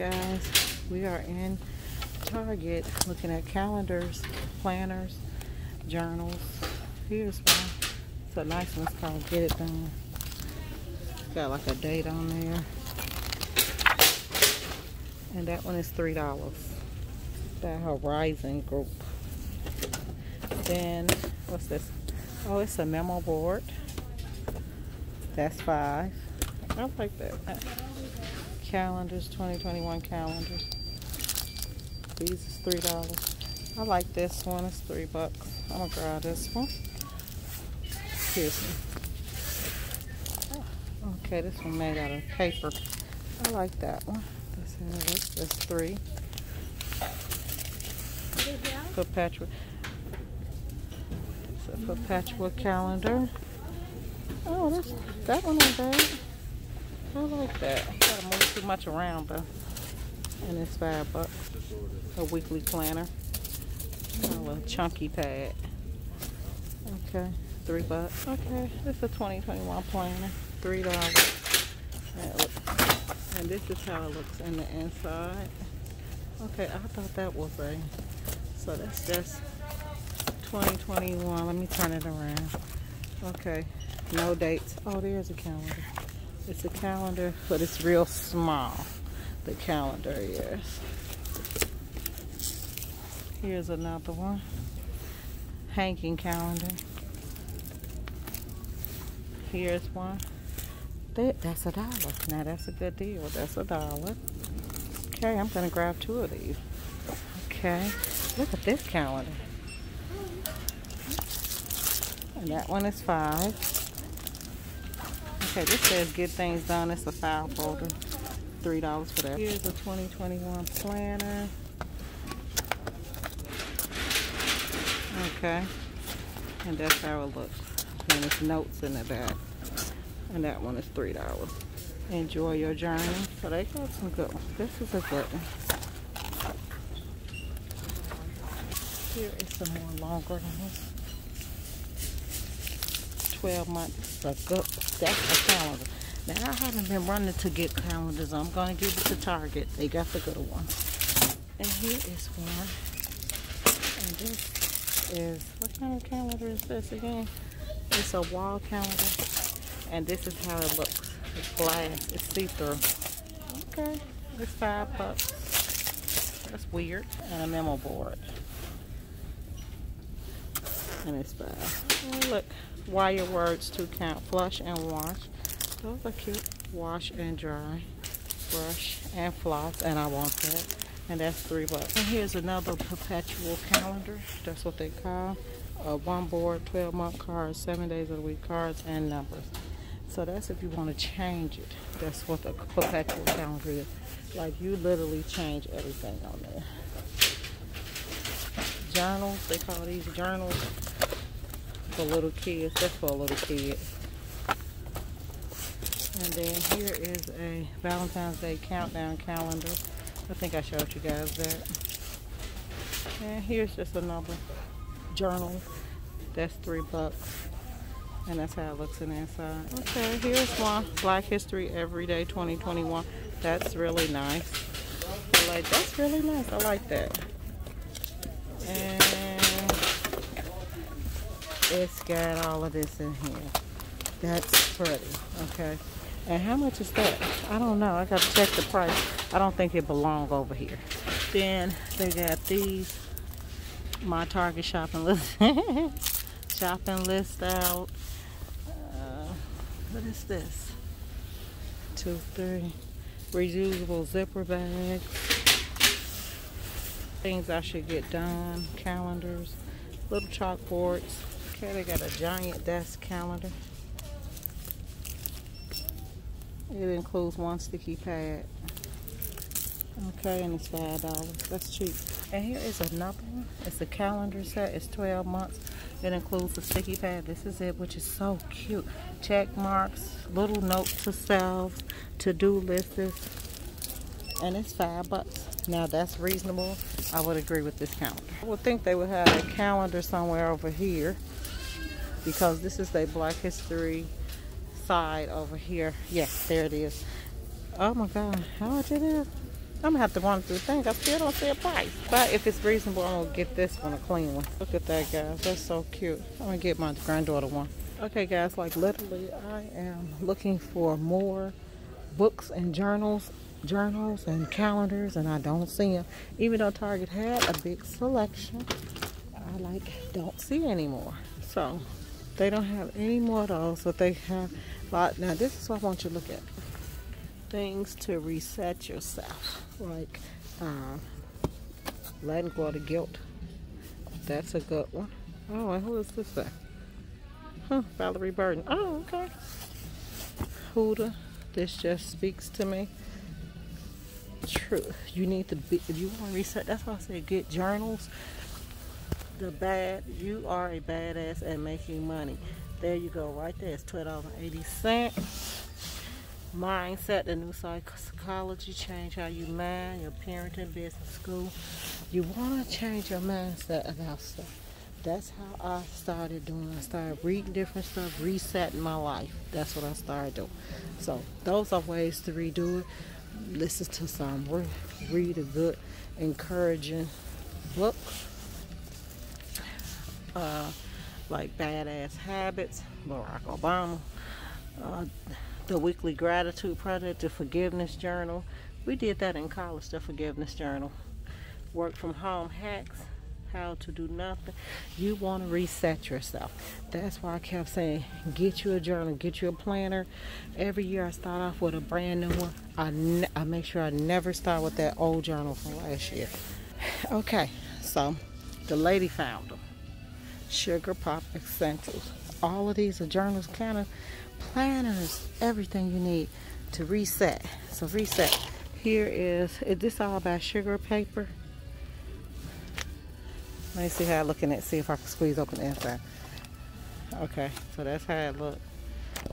guys, we are in Target looking at calendars, planners, journals. Here's one. It's a nice one. It's called Get It Done. It's got like a date on there. And that one is $3. That Horizon Group. Then, what's this? Oh, it's a memo board. That's $5. I like that. Calendars, 2021 calendars. These is $3. I like this one. It's $3. I'm gonna grab this one. Here's one. Okay, this one made out of paper. I like that one. That's $3. For Patchwork. So for Patchwork Calendar. Oh, that one ain't bad. I like that. I gotta move too much around though. And it's $5. A weekly planner. A little chunky pad. Okay, $3. Okay, this is a 2021 planner. $3. And this is how it looks in the inside. Okay, I thought that was so that's just 2021. Let me turn it around. Okay, no dates. Oh, there's a calendar. It's a calendar, but it's real small. The calendar is. Here's another one. Hanging calendar. Here's one. That's $1. Now that's a good deal. That's $1. Okay, I'm gonna grab 2 of these. Okay, look at this calendar. And that one is $5. Okay, this says Get Things Done. It's a file folder. $3 for that. Here's a 2021 planner. Okay, and that's how it looks. And it's notes in the back. And that one is $3. Enjoy your journey. So they got some good ones. This is a good one. Here is some more longer ones. 12 months. That's a calendar. Now I haven't been running to get calendars. I'm gonna give it to Target. They got the good ones. And here is one. And this is, what kind of calendar is this again? It's a wall calendar. And this is how it looks. It's glass. It's see-through. Okay. It's $5. That's weird. And a memo board. And it's $5. Oh, look. Wire words to count. Flush and wash. Those are cute. Wash and dry. Brush and floss. And I want that. And that's $3. And here's another perpetual calendar. That's what they call. One board, 12-month cards, 7 days of the week cards, and numbers. So that's if you want to change it. That's what the perpetual calendar is. Like, you literally change everything on there. Journals, they call these journals for little kids. That's for a little kid. And then here is a Valentine's Day countdown calendar. I think I showed you guys that. And here's just another journal. That's $3. And that's how it looks in the inside. Okay, here's one. Black History Everyday 2021. That's really nice. That's really nice. I like that. And it's got all of this in here. That's pretty. Okay. And how much is that? I don't know. I got to check the price. I don't think it belongs over here. Then they got these. My Target shopping list. Shopping list out. What is this? 2, 3. Reusable zipper bags. Things I should get done. Calendars. Little chalkboards. Okay, they got a giant desk calendar. It includes 1 sticky pad. Okay, and it's $5. That's cheap. And here is another one. It's a calendar set. It's 12 months. It includes a sticky pad. This is it, which is so cute. Check marks, little notes to self, to-do lists, and it's $5. Now that's reasonable. I would agree with this calendar. I would think they would have a calendar somewhere over here because this is their Black History side over here. Yes, there it is. Oh my God, how much it is? I'm gonna have to run through the thing. I still don't see a price. But if it's reasonable, I'm gonna get this one, a clean one. Look at that, guys. That's so cute. I'm gonna get my granddaughter one. Okay, guys, like literally, I am looking for more books and journals and calendars, and I don't see them. Even though Target had a big selection, I don't see anymore. So they don't have any more of those, but they have a lot. Now this is what I want you to look at. Things to reset yourself, like letting go of the guilt. That's a good one. Oh, and who is this guy? Huh, Valerie Burton. Oh, okay. Huda, this just speaks to me. True. You need to be, if you want to reset, that's why I say get journals. You are a badass at making money. There you go, right there. It's $12.80. Mindset, the new psychology, change how you mind, your parenting, business, school. You want to change your mindset about stuff. That's how I started doing. I started reading different stuff, resetting my life. That's what I started doing. So those are ways to redo it. Listen to some, read a good, encouraging book. Like Badass Habits, Barack Obama. The Weekly Gratitude Project, the Forgiveness Journal. We did that in college, the Forgiveness Journal. Work from Home Hacks. How to do nothing. You want to reset yourself. That's why I kept saying, get you a journal, get you a planner. Every year I start off with a brand new one. I make sure I never start with that old journal from last year. Okay, so the lady found them. Sugar Pop Essentials. All of these are journals, kind of planners, everything you need to reset. So reset. Here is this all about sugar paper? Let me see how I look in it, see if I can squeeze open the inside. Okay, so that's how it looks.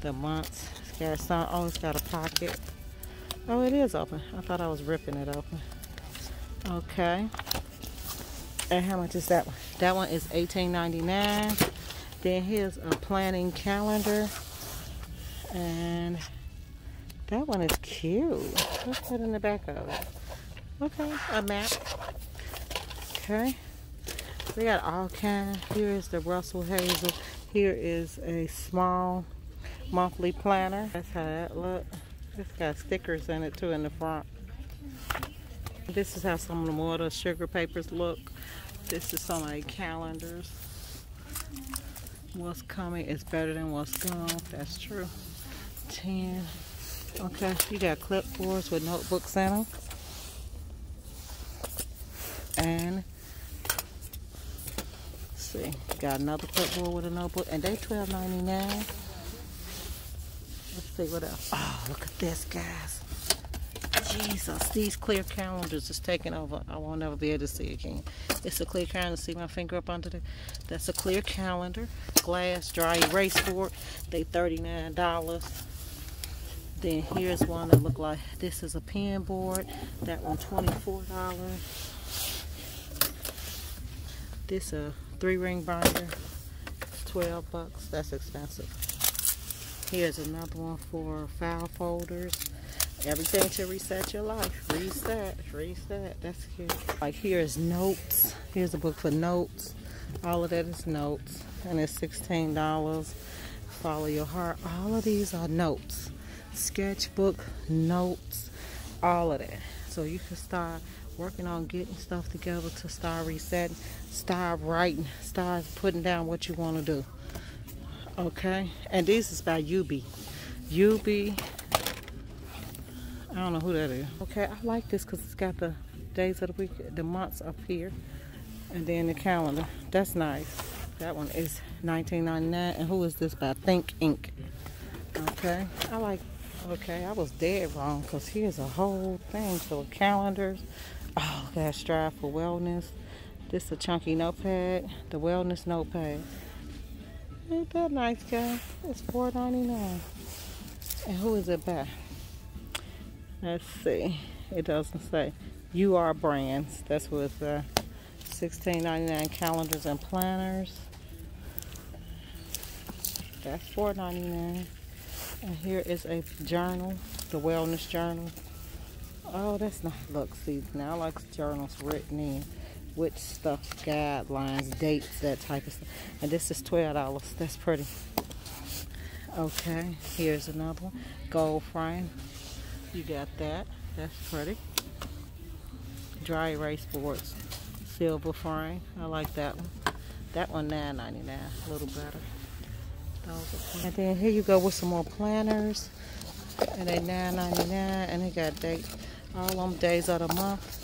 The months. It's got some, oh, it's got a pocket. Oh, it is open. I thought I was ripping it open. Okay. And how much is that one? That one is $18.99. Then here's a planning calendar. And that one is cute. What's that in the back of it? Okay, a map. Okay. They got all kinds. Here is the Russell Hazel. Here is a small monthly planner. That's how that looks. It's got stickers in it too in the front. This is how some of the more of the sugar papers look. This is some of the calendars. What's coming is better than what's gone. That's true. 10. Okay, you got clipboards with notebooks in them. And see, got another clipboard with a notebook, and they $12.99. Let's see what else. Oh, look at this, guys. Jesus, these clear calendars is taking over. I won't ever be able to see again. It's a clear calendar. See my finger up under there? That's a clear calendar. Glass dry erase board. They $39. Then here's one that look like this is a pen board. That one $24. This a 3-ring binder. It's $12. That's expensive. Here's another one for file folders. Everything to reset your life. Reset. That's cute. Like here's notes. Here's a book for notes. All of that is notes. And it's $16. Follow your heart. All of these are notes. Sketchbook, notes, all of that. So you can start working on getting stuff together to start resetting. Start writing. Start putting down what you want to do. Okay? And this is by UB. I don't know who that is. Okay, I like this because it's got the days of the week, the months up here. And then the calendar. That's nice. That one is $19.99. And who is this by? Think Inc. Okay, I like. Okay, I was dead wrong because here's a whole thing full of calendars. Oh, got Strive for Wellness. This is a chunky notepad. The Wellness notepad. Ain't that nice, guys? It's $4.99. And who is it by? Let's see. It doesn't say. UR Brands. That's what it's $16.99 calendars and planners. That's $4.99. And here is a journal, the Wellness Journal. Oh, that's not. Look, see, now I like journals written in with stuff, guidelines, dates, that type of stuff. And this is $12. That's pretty. Okay, here's another one. Gold frame. You got that. That's pretty. Dry erase boards. Silver frame. I like that one. That one $9.99. A little better. And then here you go with some more planners. And they $9.99. And they got dates. All them days of the month.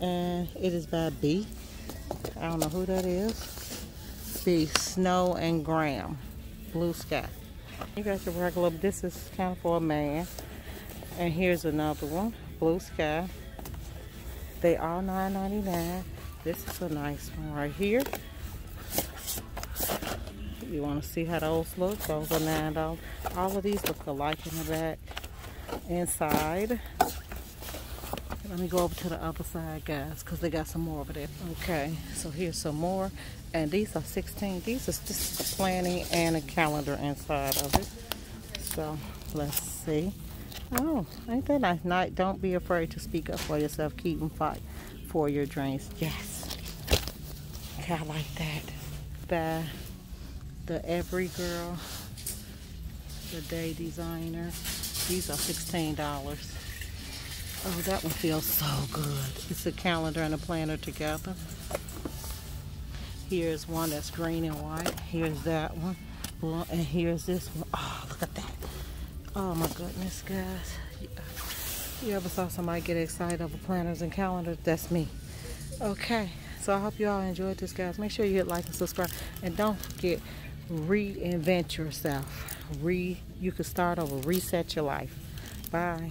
And it is by B. I don't know who that is. B. Snow and Graham. Blue Sky. You got your regular, this is kind of for a man. And here's another one, Blue Sky. They all $9.99. This is a nice one right here. You want to see how those look? Those are $9. All of these look alike in the back. Inside. Let me go over to the other side, guys, because they got some more over there. Okay, so here's some more. And these are 16. This is a planning and a calendar inside of it. So, let's see. Oh, ain't that nice? Don't be afraid to speak up for yourself. Keep and fight for your dreams. Yes. Okay, I like that. By the Every Girl, the Day Designer. These are $16. Oh, that one feels so good. It's a calendar and a planner together. Here's one that's green and white. Here's that one. And here's this one. Oh, look at that. Oh my goodness, guys. You ever saw somebody get excited over planners and calendars? That's me. Okay, so I hope you all enjoyed this, guys. Make sure you hit like and subscribe. And don't forget, reinvent yourself. You can start over. Reset your life. Bye.